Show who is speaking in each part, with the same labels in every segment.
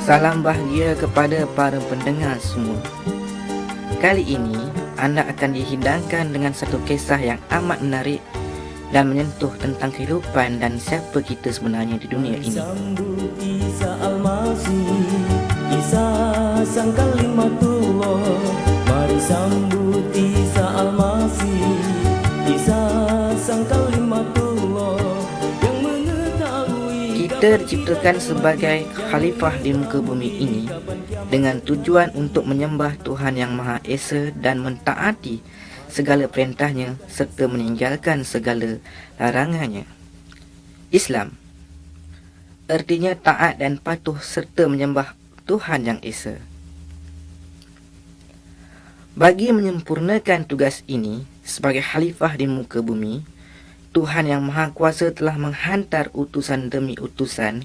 Speaker 1: Salam bahagia kepada para pendengar semua. Kali ini anda akan dihidangkan dengan satu kisah yang amat menarik dan menyentuh tentang kehidupan dan siapa kita sebenarnya di dunia ini.
Speaker 2: Sambut Isa Al-Masih, Isa sang kalimatullah. Mari sambut Isa Al-Masih, Isa sang kalimatullah yang mengetahui.
Speaker 1: Kita diciptakan sebagai khalifah di muka bumi ini dengan tujuan untuk menyembah Tuhan Yang Maha Esa dan mentaati segala perintahnya serta meninggalkan segala larangannya. Islam artinya taat dan patuh serta menyembah Tuhan Yang Esa. Bagi menyempurnakan tugas ini sebagai khalifah di muka bumi, Tuhan Yang Maha Kuasa telah menghantar utusan demi utusan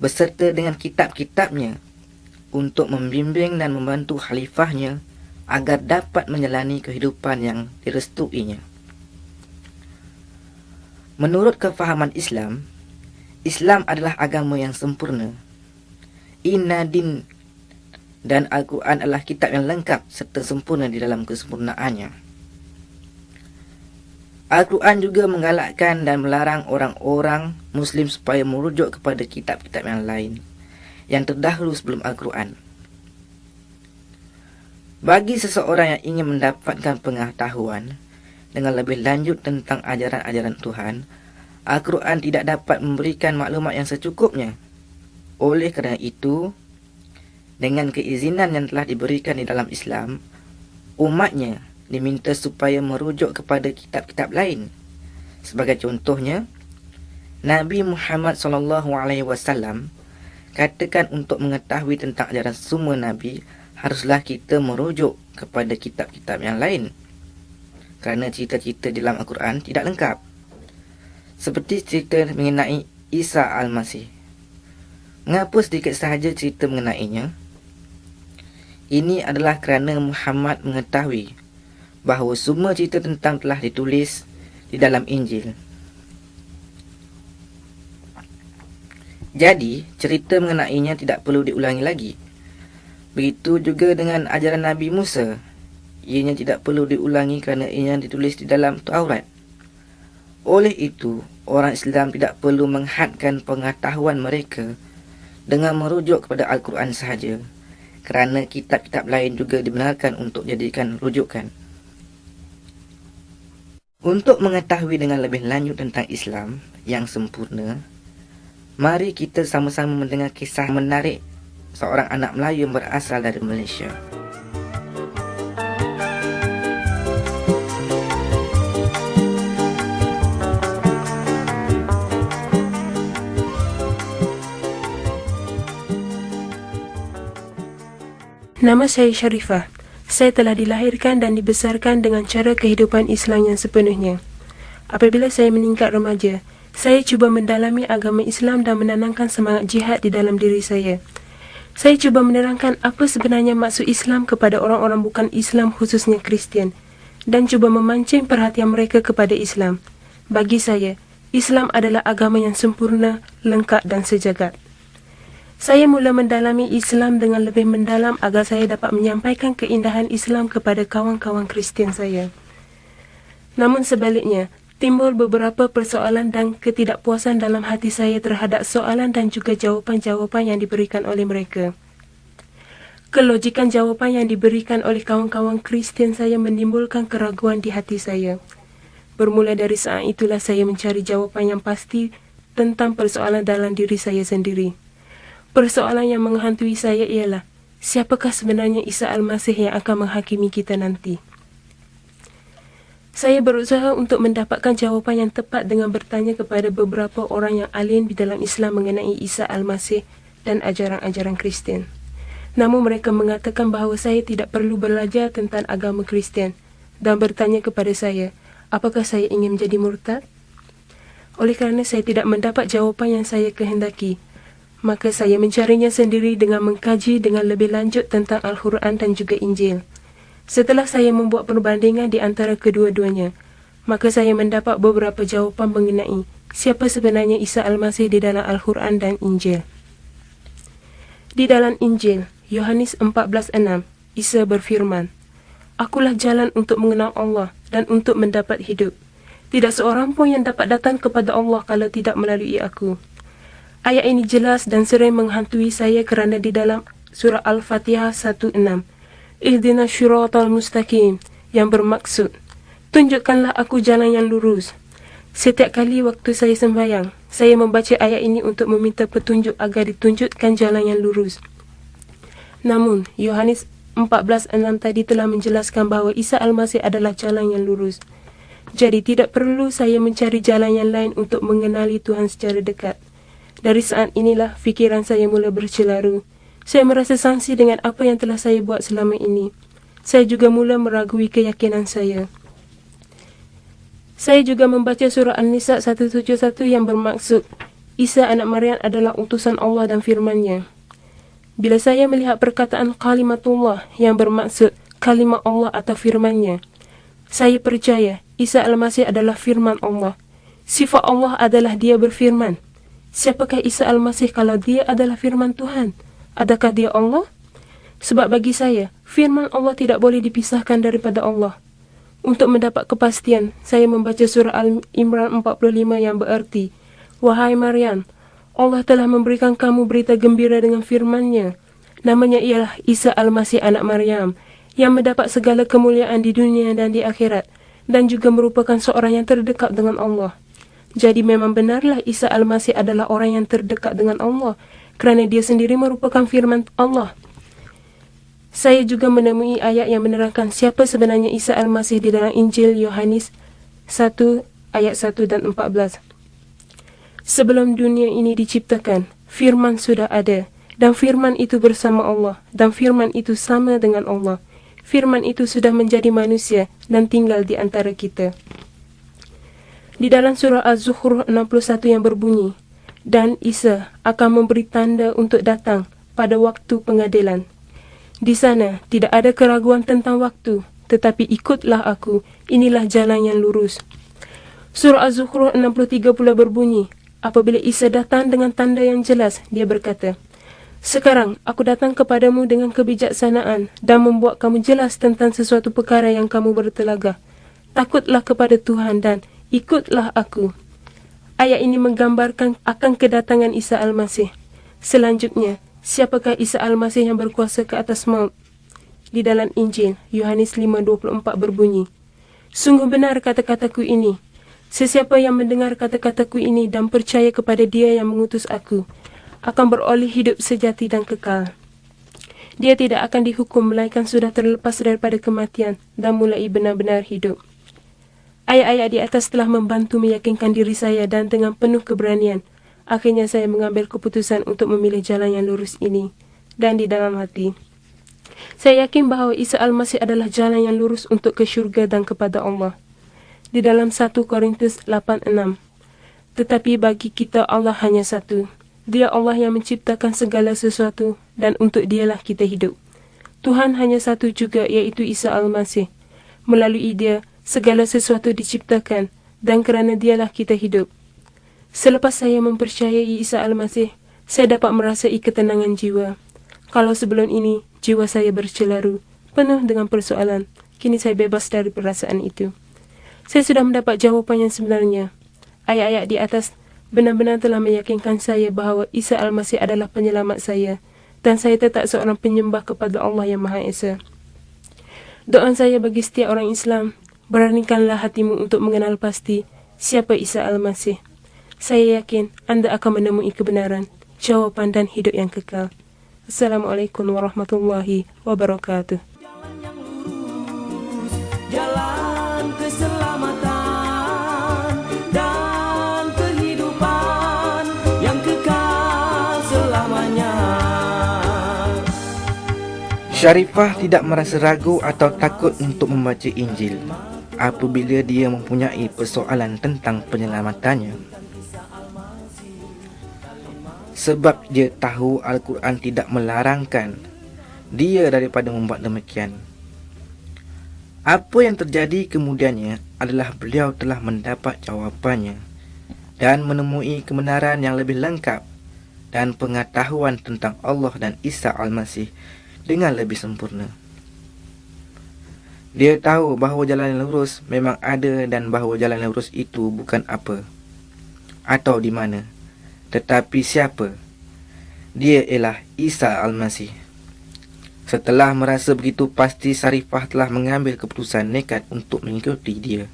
Speaker 1: beserta dengan kitab-kitabnya untuk membimbing dan membantu khalifahnya agar dapat menjalani kehidupan yang direstuinya. Menurut kefahaman Islam, Islam adalah agama yang sempurna. Inna din dan Al-Quran adalah kitab yang lengkap serta sempurna di dalam kesempurnaannya. Al-Quran juga menggalakkan dan melarang orang-orang Muslim supaya merujuk kepada kitab-kitab yang lain yang terdahulu sebelum Al-Quran. Bagi seseorang yang ingin mendapatkan pengetahuan dengan lebih lanjut tentang ajaran-ajaran Tuhan, Al-Quran tidak dapat memberikan maklumat yang secukupnya. Oleh kerana itu, dengan keizinan yang telah diberikan di dalam Islam, umatnya diminta supaya merujuk kepada kitab-kitab lain. Sebagai contohnya, Nabi Muhammad SAW katakan untuk mengetahui tentang ajaran semua Nabi, haruslah kita merujuk kepada kitab-kitab yang lain. Kerana cerita-cerita di dalam Al-Quran tidak lengkap. Seperti cerita mengenai Isa Al-Masih. Mengapa sedikit sahaja cerita mengenainya? Ini adalah kerana Muhammad mengetahui bahawa semua cerita tentang telah ditulis di dalam Injil. Jadi, cerita mengenainya tidak perlu diulangi lagi. Begitu juga dengan ajaran Nabi Musa. Ianya tidak perlu diulangi kerana ianya ditulis di dalam Taurat. Oleh itu, orang Islam tidak perlu menghadkan pengetahuan mereka dengan merujuk kepada Al-Quran sahaja, kerana kitab-kitab lain juga dibenarkan untuk jadikan rujukan. Untuk mengetahui dengan lebih lanjut tentang Islam yang sempurna, mari kita sama-sama mendengar kisah menarik seorang anak Melayu yang berasal dari Malaysia.
Speaker 3: Nama saya Sharifah. Saya telah dilahirkan dan dibesarkan dengan cara kehidupan Islam yang sepenuhnya. Apabila saya meningkat remaja, saya cuba mendalami agama Islam dan menanamkan semangat jihad di dalam diri saya. Saya cuba menerangkan apa sebenarnya maksud Islam kepada orang-orang bukan Islam, khususnya Kristian, dan cuba memancing perhatian mereka kepada Islam. Bagi saya, Islam adalah agama yang sempurna, lengkap dan sejagat. Saya mula mendalami Islam dengan lebih mendalam agar saya dapat menyampaikan keindahan Islam kepada kawan-kawan Kristian saya. Namun sebaliknya, timbul beberapa persoalan dan ketidakpuasan dalam hati saya terhadap soalan dan juga jawapan-jawapan yang diberikan oleh mereka. Kelojikan jawapan yang diberikan oleh kawan-kawan Kristian saya menimbulkan keraguan di hati saya. Bermula dari saat itulah saya mencari jawapan yang pasti tentang persoalan dalam diri saya sendiri. Persoalan yang menghantui saya ialah, siapakah sebenarnya Isa Al-Masih yang akan menghakimi kita nanti? Saya berusaha untuk mendapatkan jawapan yang tepat dengan bertanya kepada beberapa orang yang alim di dalam Islam mengenai Isa Al-Masih dan ajaran-ajaran Kristian. Namun mereka mengatakan bahawa saya tidak perlu belajar tentang agama Kristian dan bertanya kepada saya, apakah saya ingin menjadi murtad? Oleh kerana saya tidak mendapat jawapan yang saya kehendaki, maka saya mencarinya sendiri dengan mengkaji dengan lebih lanjut tentang Al-Quran dan juga Injil. Setelah saya membuat perbandingan di antara kedua-duanya, maka saya mendapat beberapa jawapan mengenai siapa sebenarnya Isa Al-Masih di dalam Al-Quran dan Injil. Di dalam Injil, Yohanes 14:6, Isa berfirman, "Akulah jalan untuk mengenal Allah dan untuk mendapat hidup. Tidak seorang pun yang dapat datang kepada Allah kalau tidak melalui aku." Ayat ini jelas dan sering menghantui saya kerana di dalam surah Al-Fatihah 1:6, "Ihdinas syiratal mustaqim," yang bermaksud, "Tunjukkanlah aku jalan yang lurus." Setiap kali waktu saya sembahyang, saya membaca ayat ini untuk meminta petunjuk agar ditunjukkan jalan yang lurus. Namun, Yohanes 14:6 tadi telah menjelaskan bahawa Isa Al-Masih adalah jalan yang lurus. Jadi tidak perlu saya mencari jalan yang lain untuk mengenali Tuhan secara dekat. Dari saat inilah fikiran saya mula bercelaru. Saya merasa sangsi dengan apa yang telah saya buat selama ini. Saya juga mula meragui keyakinan saya. Saya juga membaca surah An-Nisa 171 yang bermaksud, Isa anak Maryam adalah utusan Allah dan firman-Nya. Bila saya melihat perkataan kalimatullah yang bermaksud kalimat Allah atau firman-Nya, saya percaya Isa Al-Masih adalah firman Allah. Sifat Allah adalah dia berfirman. Siapakah Isa Al-Masih kalau dia adalah firman Tuhan? Adakah dia Allah? Sebab bagi saya, firman Allah tidak boleh dipisahkan daripada Allah. Untuk mendapat kepastian, saya membaca surah Al-Imran 45 yang berarti, "Wahai Maryam, Allah telah memberikan kamu berita gembira dengan firman-Nya. Namanya ialah Isa Al-Masih anak Maryam, yang mendapat segala kemuliaan di dunia dan di akhirat, dan juga merupakan seorang yang terdekat dengan Allah." Jadi memang benarlah Isa Al-Masih adalah orang yang terdekat dengan Allah, kerana dia sendiri merupakan firman Allah. Saya juga menemui ayat yang menerangkan siapa sebenarnya Isa Al-Masih di dalam Injil Yohanes 1 ayat 1 dan 14. Sebelum dunia ini diciptakan, firman sudah ada, dan firman itu bersama Allah, dan firman itu sama dengan Allah. Firman itu sudah menjadi manusia dan tinggal di antara kita. Di dalam surah Az-Zukhruf 61 yang berbunyi, "Dan Isa akan memberi tanda untuk datang pada waktu pengadilan. Di sana tidak ada keraguan tentang waktu, tetapi ikutlah aku, inilah jalan yang lurus." Surah Az-Zukhruf 63 pula berbunyi, apabila Isa datang dengan tanda yang jelas, dia berkata, "Sekarang aku datang kepadamu dengan kebijaksanaan dan membuat kamu jelas tentang sesuatu perkara yang kamu bertelagah. Takutlah kepada Tuhan dan ikutlah aku." Ayat ini menggambarkan akan kedatangan Isa Al-Masih. Selanjutnya, siapakah Isa Al-Masih yang berkuasa ke atas maut? Di dalam Injil, Yohanes 5:24 berbunyi, "Sungguh benar kata-kataku ini. Sesiapa yang mendengar kata-kataku ini dan percaya kepada Dia yang mengutus aku, akan beroleh hidup sejati dan kekal. Dia tidak akan dihukum, melainkan sudah terlepas daripada kematian dan mulai benar-benar hidup." Ayat-ayat di atas telah membantu meyakinkan diri saya dan dengan penuh keberanian, akhirnya saya mengambil keputusan untuk memilih jalan yang lurus ini. Dan di dalam hati, saya yakin bahawa Isa Al-Masih adalah jalan yang lurus untuk ke syurga dan kepada Allah. Di dalam 1 Korintus 8:6, "Tetapi bagi kita Allah hanya satu. Dia Allah yang menciptakan segala sesuatu dan untuk Dialah kita hidup. Tuhan hanya satu juga, iaitu Isa Al-Masih. Melalui Dia, segala sesuatu diciptakan dan kerana Dialah kita hidup." Selepas saya mempercayai Isa Al-Masih, saya dapat merasai ketenangan jiwa. Kalau sebelum ini, jiwa saya bercelaru, penuh dengan persoalan, kini saya bebas dari perasaan itu. Saya sudah mendapat jawapan yang sebenarnya. Ayat-ayat di atas benar-benar telah meyakinkan saya bahawa Isa Al-Masih adalah penyelamat saya, dan saya tetap seorang penyembah kepada Allah yang Maha Esa. Doa saya bagi setiap orang Islam, beranikanlah hatimu untuk mengenal pasti siapa Isa Al-Masih. Saya yakin anda akan menemui kebenaran, jawapan dan hidup yang kekal. Assalamualaikum warahmatullahi wabarakatuh.
Speaker 2: Jalan yang lurus, jalan keselamatan dan kehidupan yang kekal selamanya.
Speaker 1: Syarifah tidak merasa ragu atau takut untuk membaca Injil apabila dia mempunyai persoalan tentang penyelamatannya. Sebab dia tahu Al-Quran tidak melarangkan dia daripada membuat demikian. Apa yang terjadi kemudiannya adalah beliau telah mendapat jawapannya dan menemui kebenaran yang lebih lengkap dan pengetahuan tentang Allah dan Isa Al-Masih dengan lebih sempurna. Dia tahu bahawa jalan yang lurus memang ada dan bahawa jalan yang lurus itu bukan apa atau di mana, tetapi siapa. Dia ialah Isa Al-Masih. Setelah merasa begitu pasti, Sarifah telah mengambil keputusan nekat untuk mengikuti dia.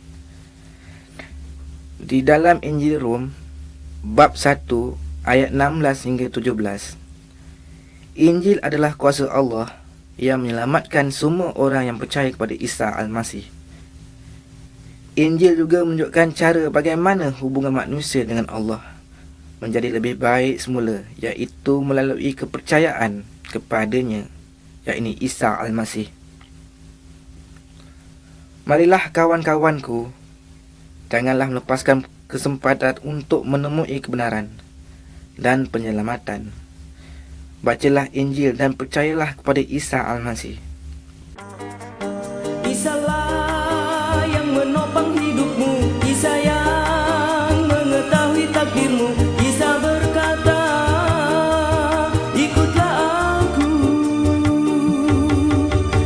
Speaker 1: Di dalam Injil Rom, bab 1, ayat 16 hingga 17, Injil adalah kuasa Allah yang menyelamatkan semua orang yang percaya kepada Isa Al-Masih. Injil juga menunjukkan cara bagaimana hubungan manusia dengan Allah menjadi lebih baik semula, iaitu melalui kepercayaan kepadanya, yakni Isa Al-Masih. Marilah kawan-kawanku, janganlah melepaskan kesempatan untuk menemui kebenaran dan penyelamatan. Bacalah Injil dan percayalah kepada Isa Al-Masih.
Speaker 2: Isalah yang menopang hidupmu, Isa yang mengetahui takdirmu. Isa berkata, ikutlah aku,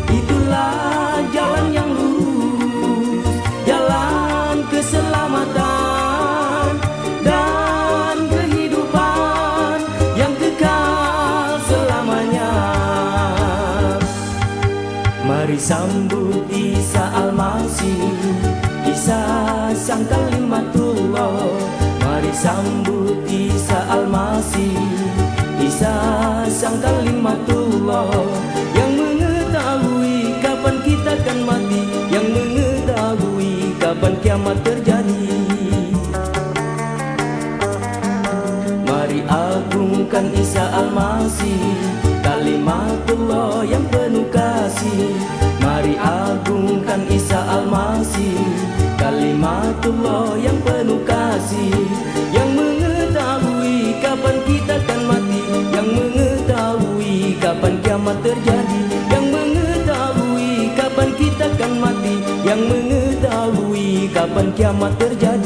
Speaker 2: itulah jalan yang lurus, jalan keselamatan dan kehidupan yang kekal selamanya. Mari sambut Isa Al-Masih, Isa sang kalimatullah. Mari sambut Isa Al-Masih, Isa sang kalimatullah, yang mengetahui kapan kita akan mati, yang mengetahui kapan kiamat terjadi. Mari agungkan Isa Al-Masih, kalimatullah yang penuh kasih. Mari agungkan Isa Al-Masih, kalimatullah yang penuh kasih, yang mengetahui kapan kita akan mati, yang mengetahui kapan kiamat terjadi, yang mengetahui kapan kita akan mati, yang mengetahui kapan kiamat terjadi.